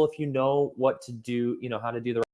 if you know what to do, how to do the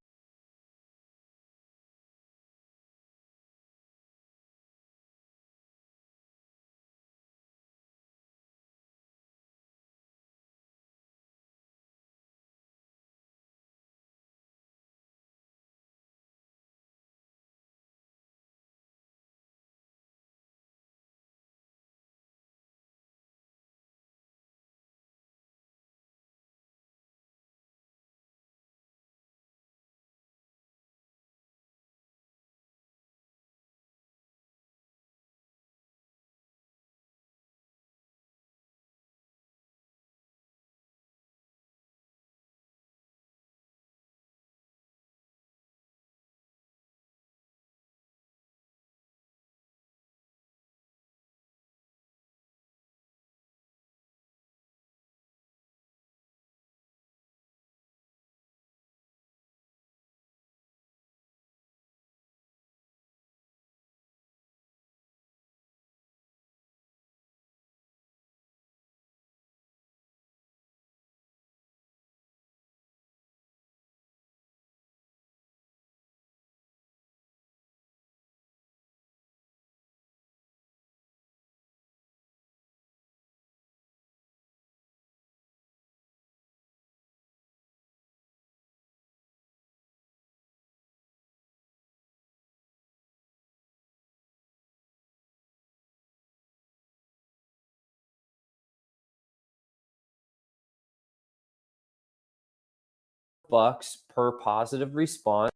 bucks per positive response.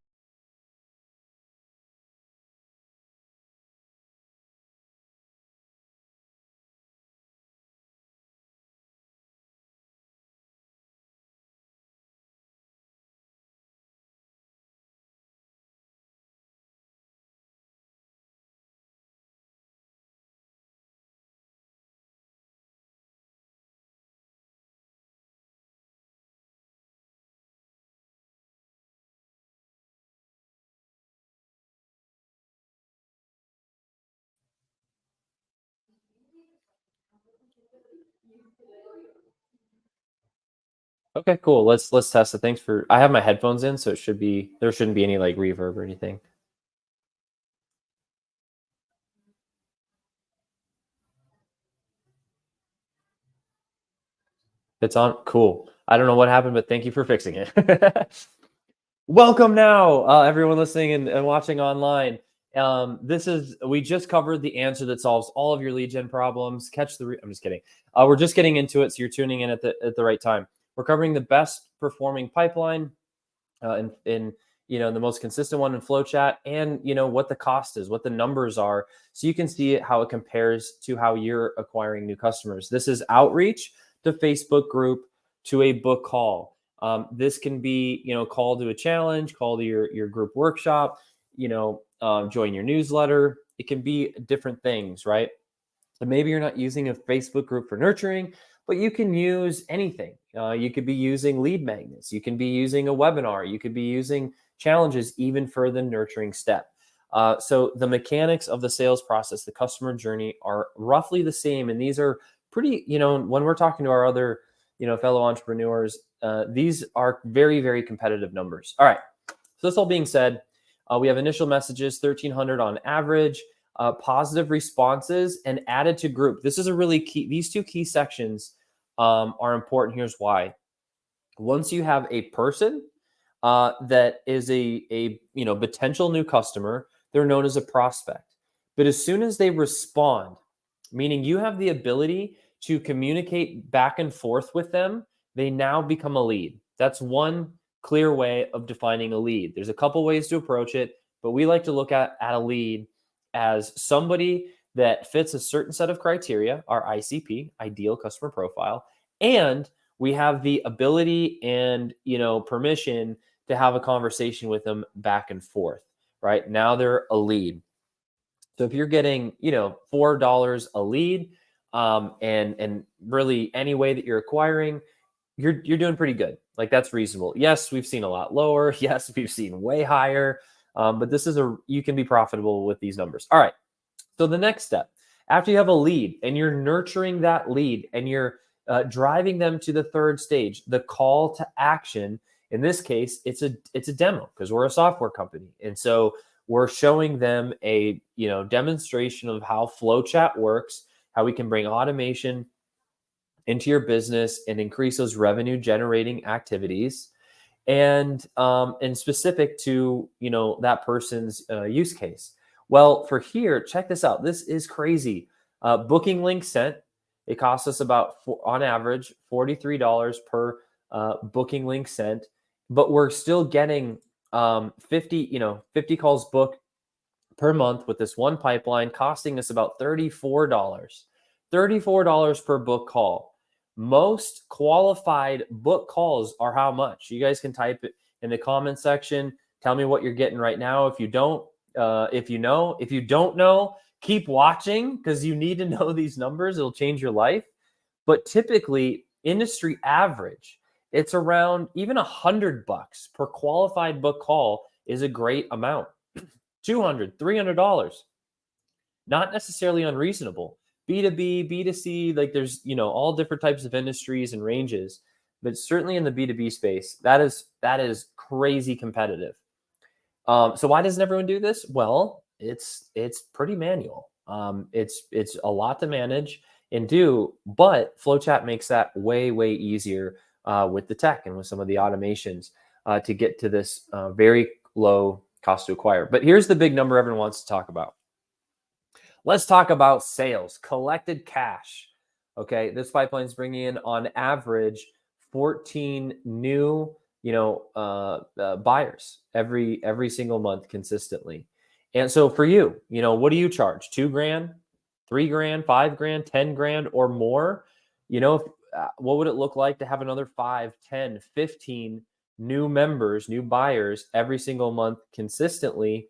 Okay, cool. Let's test it. Thanks for. I have my headphones in, so there shouldn't be any like reverb or anything. It's on. Cool. I don't know what happened, but thank you for fixing it. Welcome now, everyone listening and watching online. We just covered the answer that solves all of your lead gen problems. I'm just kidding. We're just getting into it, so you're tuning in at the right time. We're covering the best performing pipeline in the most consistent one in FlowChat, and what the cost is, what the numbers are, so you can see how it compares to how you're acquiring new customers. This is outreach to Facebook group to a book call. This can be call to a challenge, call to your group workshop, join your newsletter. It can be different things, right? And maybe you're not using a Facebook group for nurturing, but you can use anything. You could be using lead magnets. You can be using a webinar. You could be using challenges even for the nurturing step. So the mechanics of the sales process, the customer journey are roughly the same. And these are pretty, when we're talking to our other, fellow entrepreneurs, these are very, very competitive numbers. All right. So this all being said, we have initial messages, 1,300 on average. Positive responses and added to group. This is a really key. These two key sections are important. Here's why. Once you have a person that is a potential new customer, they're known as a prospect. But as soon as they respond, meaning you have the ability to communicate back and forth with them, they now become a lead. That's one clear way of defining a lead. There's a couple ways to approach it, but we like to look at a lead as somebody that fits a certain set of criteria, our ICP, ideal customer profile, and we have the ability and permission to have a conversation with them back and forth. Right now, they're a lead. So if you're getting $4 a lead, and really any way that you're acquiring, you're doing pretty good. Like, that's reasonable. Yes, we've seen a lot lower. Yes, we've seen way higher. But you can be profitable with these numbers. All right. So the next step, after you have a lead and you're nurturing that lead and you're driving them to the third stage, the call to action. In this case, it's a demo because we're a software company, and so we're showing them a demonstration of how FlowChat works, how we can bring automation into your business and increase those revenue generating activities, and specific to that person's use case. Well, for here, check this out. This is crazy. Booking link sent. It costs us about on average $43 per booking link sent, but we're still getting 50 calls booked per month with this one pipeline, costing us about $34. $34 per book call. Most qualified book calls are how much? You guys can type it in the comment section. Tell me what you're getting right now. If you don't know, keep watching because you need to know these numbers. It'll change your life. But typically, industry average, it's around even $100 per qualified book call is a great amount. $200, $300, not necessarily unreasonable. B2B, B2C, like there's, all different types of industries and ranges, but certainly in the B2B space, that is crazy competitive. So why doesn't everyone do this? Well, it's pretty manual. It's a lot to manage and do, but FlowChat makes that way, way easier with the tech and with some of the automations to get to this very low cost to acquire. But here's the big number everyone wants to talk about. Let's talk about sales, collected cash. Okay, this pipeline is bringing in on average 14 new, buyers every single month consistently. And so for you, what do you charge? $2,000, $3,000, $5,000, $10,000 or more? What would it look like to have another 5, 10, 15 new members, new buyers every single month consistently?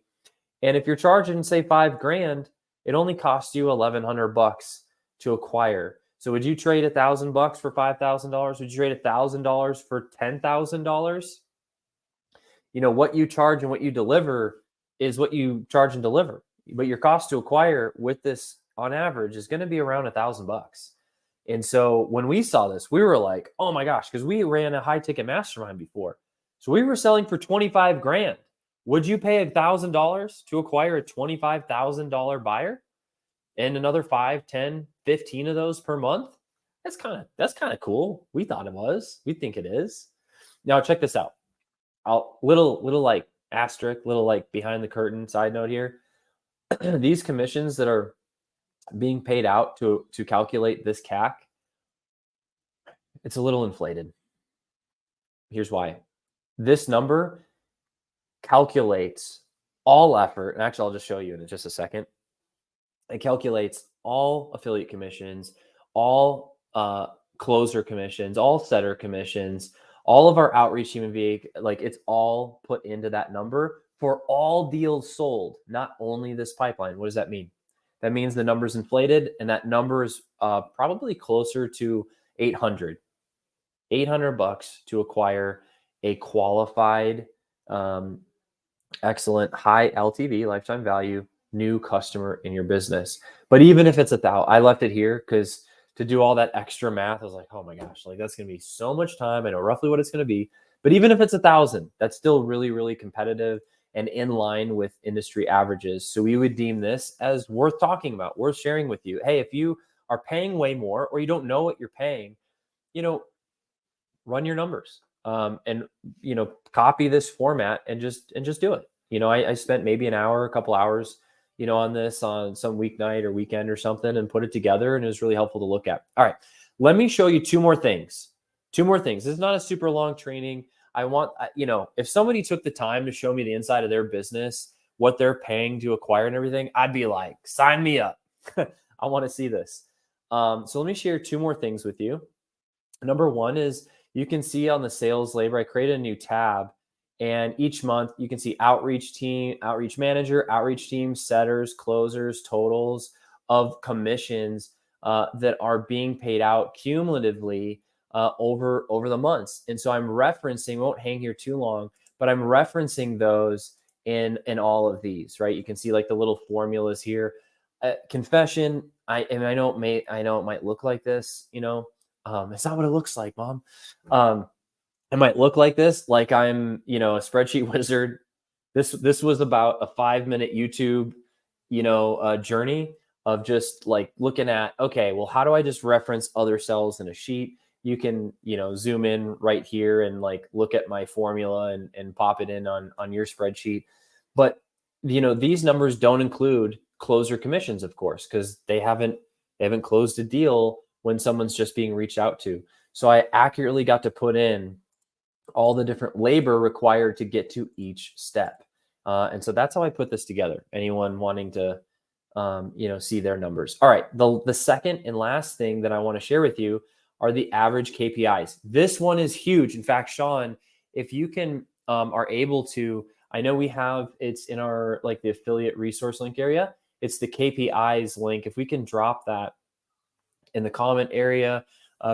And if you're charging, say, $5,000, it only costs you $1,100 to acquire. So would you trade $1,000 for $5,000? Would you trade $1,000 for $10,000? What you charge and what you deliver is what you charge and deliver. But your cost to acquire with this on average is going to be around $1,000. And so when we saw this, we were like, oh my gosh, because we ran a high ticket mastermind before. So we were selling for $25,000. Would you pay $1,000 to acquire a $25,000 buyer and another 5, 10, 15 of those per month? That's kind of cool. We thought it was. We think it is. Now check this out. Little like asterisk, little like behind the curtain side note here. These commissions that are being paid out to calculate this CAC, it's a little inflated. Here's why. This number calculates all effort, and actually I'll just show you in just a second. It calculates all affiliate commissions, all closer commissions, all setter commissions, all of our outreach team and VA, like it's all put into that number for all deals sold, not only this pipeline. What does that mean? That means the number's inflated, and that number is probably closer to $800 to acquire a qualified, excellent, high LTV, lifetime value, new customer in your business. But even if it's $1,000, I left it here because to do all that extra math, I was like, oh my gosh, like that's going to be so much time. I know roughly what it's going to be. But even if it's $1,000, that's still really, really competitive and in line with industry averages. So we would deem this as worth talking about, worth sharing with you. Hey, if you are paying way more or you don't know what you're paying, run your numbers and copy this format and just do it. I spent maybe an hour, a couple hours, on this on some weeknight or weekend or something and put it together, and it was really helpful to look at. All right, let me show you two more things. This is not a super long training. I want, if somebody took the time to show me the inside of their business, what they're paying to acquire and everything, I'd be like, sign me up. I want to see this. So let me share two more things with you. Number one is you can see on the sales labor, I created a new tab, and each month you can see outreach team, outreach manager, outreach team, setters, closers, totals of commissions that are being paid out cumulatively over the months. And so I'm referencing, won't hang here too long, but I'm referencing those in all of these, right? You can see like the little formulas here. Confession, I know it might look like this, It's not what it looks like, Mom. It might look like this, like I'm, a spreadsheet wizard. This was about a 5-minute YouTube, journey of just like looking at, okay, well, how do I just reference other cells in a sheet? You can, zoom in right here and like look at my formula and pop it in on your spreadsheet. But these numbers don't include closer commissions, of course, because they haven't closed a deal when someone's just being reached out to. So I accurately got to put in all the different labor required to get to each step. And so that's how I put this together. Anyone wanting to, see their numbers. All right. The second and last thing that I want to share with you are the average KPIs. This one is huge. In fact, Sean, if you are able to, I know it's in our, like the affiliate resource link area. It's the KPIs link. If we can drop that in the comment area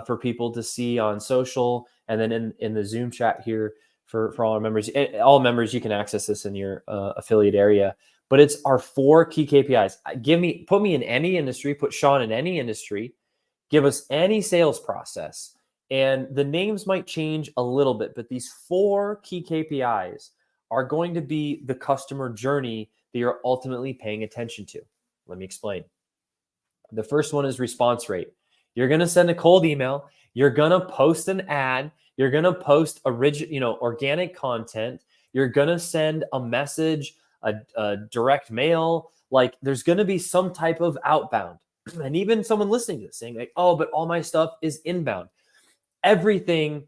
for people to see on social, and then in the Zoom chat here for all our members. All members, you can access this in your affiliate area. But it's our 4 key KPIs. Put me in any industry, put Sean in any industry, give us any sales process, and the names might change a little bit, but these 4 key KPIs are going to be the customer journey that you're ultimately paying attention to. Let me explain. The first one is response rate. You're going to send a cold email. You're going to post an ad. You're going to post organic content. You're going to send a message, a direct mail. Like there's going to be some type of outbound. And even someone listening to this saying like, oh, but all my stuff is inbound. Everything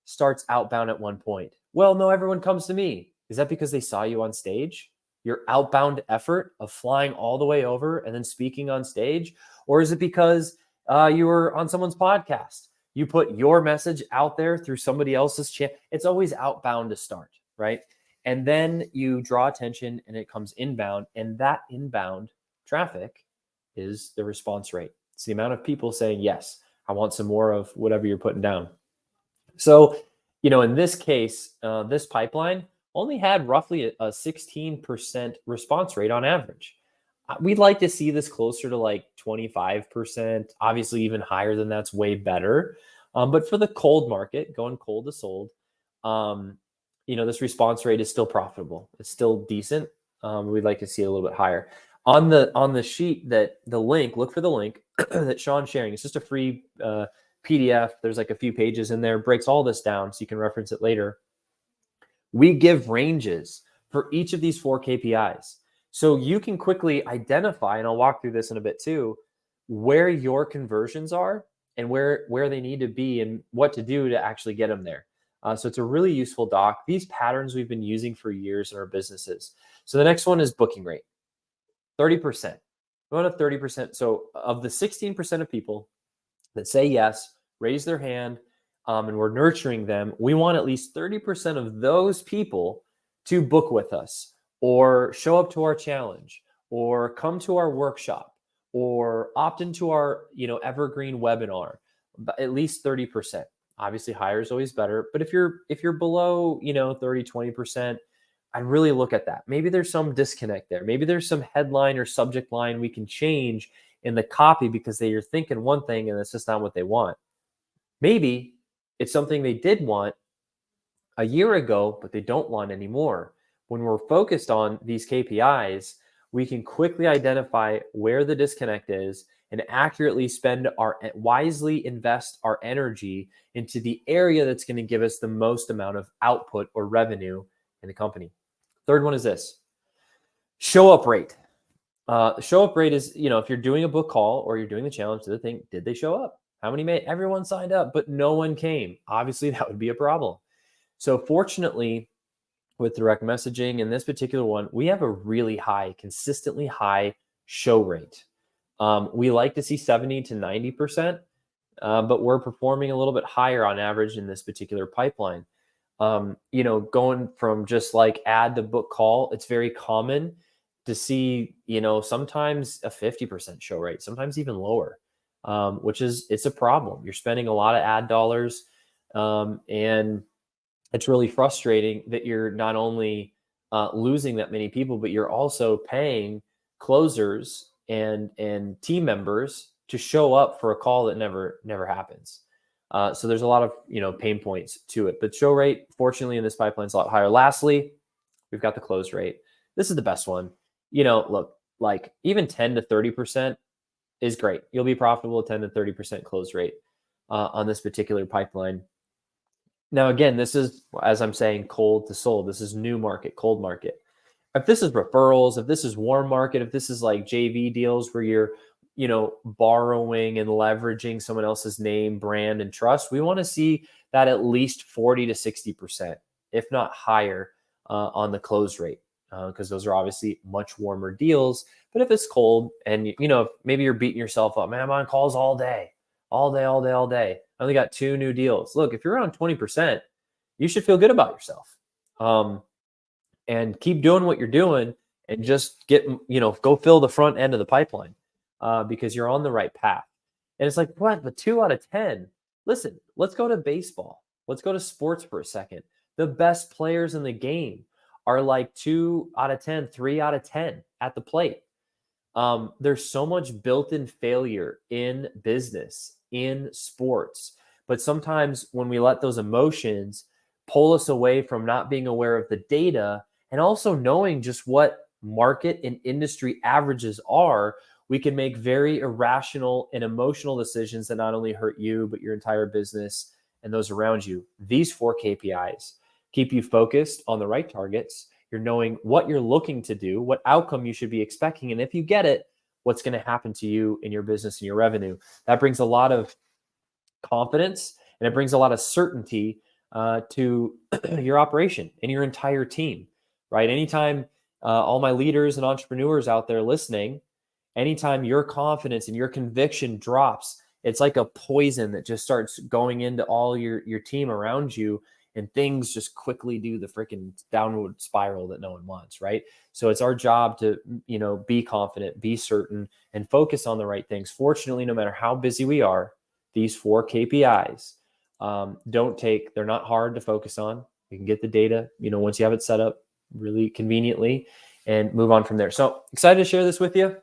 starts outbound at one point. Well, no, everyone comes to me. Is that because they saw you on stage? Your outbound effort of flying all the way over and then speaking on stage? Or is it because you were on someone's podcast? You put your message out there through somebody else's channel. It's always outbound to start, right? And then you draw attention and it comes inbound. And that inbound traffic is the response rate. It's the amount of people saying, yes, I want some more of whatever you're putting down. So, in this case, this pipeline only had roughly a 16% response rate on average. We'd like to see this closer to like 25%. Obviously, even higher than that's way better. But for the cold market, going cold to sold, this response rate is still profitable. It's still decent. We'd like to see it a little bit higher. On the sheet look for the link that Sean's sharing. It's just a free PDF. There's like a few pages in there, breaks all this down so you can reference it later. We give ranges for each of these 4 KPIs. So you can quickly identify, and I'll walk through this in a bit too, where your conversions are and where they need to be and what to do to actually get them there. So it's a really useful doc. These patterns we've been using for years in our businesses. So the next one is booking rate, 30%. We want a 30%. So of the 16% of people that say yes, raise their hand, and we're nurturing them, we want at least 30% of those people to book with us or show up to our challenge or come to our workshop or opt into our evergreen webinar. At least 30%. Obviously higher is always better, but if you're below 30, 20%, I'd really look at that. Maybe there's some disconnect there. Maybe there's some headline or subject line we can change in the copy because they're thinking one thing and it's just not what they want. Maybe it's something they did want a year ago, but they don't want anymore. When we're focused on these KPIs, we can quickly identify where the disconnect is and accurately wisely invest our energy into the area that's going to give us the most amount of output or revenue in the company. Third one is this: show up rate. Show up rate is, if you're doing a book call or you're doing the challenge, did they show up? How many everyone signed up, but no one came. Obviously, that would be a problem. So fortunately, with direct messaging in this particular one, we have a really high, consistently high show rate. We like to see 70 to 90%, but we're performing a little bit higher on average in this particular pipeline. Going from just like ad to book call, it's very common to see, sometimes a 50% show rate, sometimes even lower, it's a problem. You're spending a lot of ad dollars, and it's really frustrating that you're not only losing that many people, but you're also paying closers and team members to show up for a call that never happens. So there's a lot of pain points to it, but show rate, fortunately, in this pipeline is a lot higher. Lastly, we've got the close rate. This is the best one. Look, like even 10 to 30% is great. You'll be profitable at 10 to 30% close rate on this particular pipeline. Now, again, this is, as I'm saying, cold to sold. This is new market, cold market. If this is referrals, if this is warm market, if this is like JV deals where you're, borrowing and leveraging someone else's name, brand, and trust, we want to see that at least 40 to 60%, if not higher, on the close rate, because those are obviously much warmer deals. But if it's cold and, maybe you're beating yourself up, man, I'm on calls all day. I only got 2 new deals. Look, if you're around 20%, you should feel good about yourself. And keep doing what you're doing and just go fill the front end of the pipeline because you're on the right path. And it's like, what? But 2 out of 10. Listen, let's go to baseball. Let's go to sports for a second. The best players in the game are like 2 out of 10, 3 out of 10 at the plate. There's so much built-in failure in business, in sports. But sometimes when we let those emotions pull us away from not being aware of the data and also knowing just what market and industry averages are, we can make very irrational and emotional decisions that not only hurt you, but your entire business and those around you. These 4 KPIs keep you focused on the right targets. You're knowing what you're looking to do, what outcome you should be expecting. And if you get it, what's going to happen to you in your business and your revenue. That brings a lot of confidence and it brings a lot of certainty to your operation and your entire team, right? Anytime all my leaders and entrepreneurs out there listening, anytime your confidence and your conviction drops, it's like a poison that just starts going into all your team around you, and things just quickly do the freaking downward spiral that no one wants, right? So it's our job to, be confident, be certain, and focus on the right things. Fortunately, no matter how busy we are, these 4 KPIs they're not hard to focus on. You can get the data, once you have it set up really conveniently and move on from there. So excited to share this with you.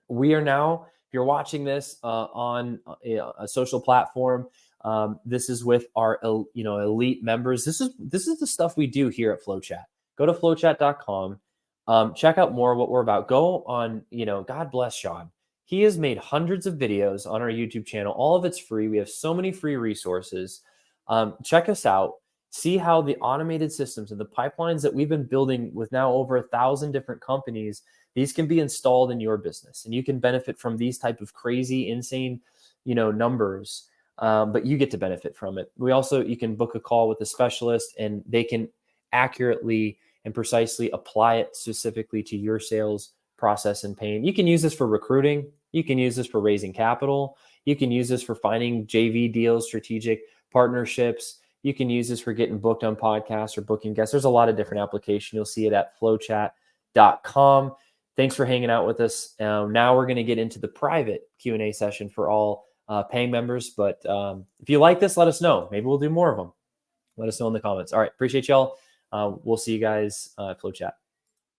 We are now, if you're watching this on a social platform, this is with our elite members. This is the stuff we do here at FlowChat. Go to flowchat.com. Check out more of what we're about. Go on, God bless Sean. He has made hundreds of videos on our YouTube channel. All of it's free. We have so many free resources. Check us out. See how the automated systems and the pipelines that we've been building with now over 1,000 different companies, these can be installed in your business, and you can benefit from these type of crazy, insane, numbers. But you get to benefit from it. You can book a call with a specialist, and they can accurately and precisely apply it specifically to your sales process and pain. You can use this for recruiting. You can use this for raising capital. You can use this for finding JV deals, strategic partnerships. You can use this for getting booked on podcasts or booking guests. There's a lot of different applications. You'll see it at flowchat.com. Thanks for hanging out with us. Now we're going to get into the private Q&A session for all paying members. But if you like this, let us know. Maybe we'll do more of them. Let us know in the comments. All right. Appreciate y'all. We'll see you guys at FlowChat.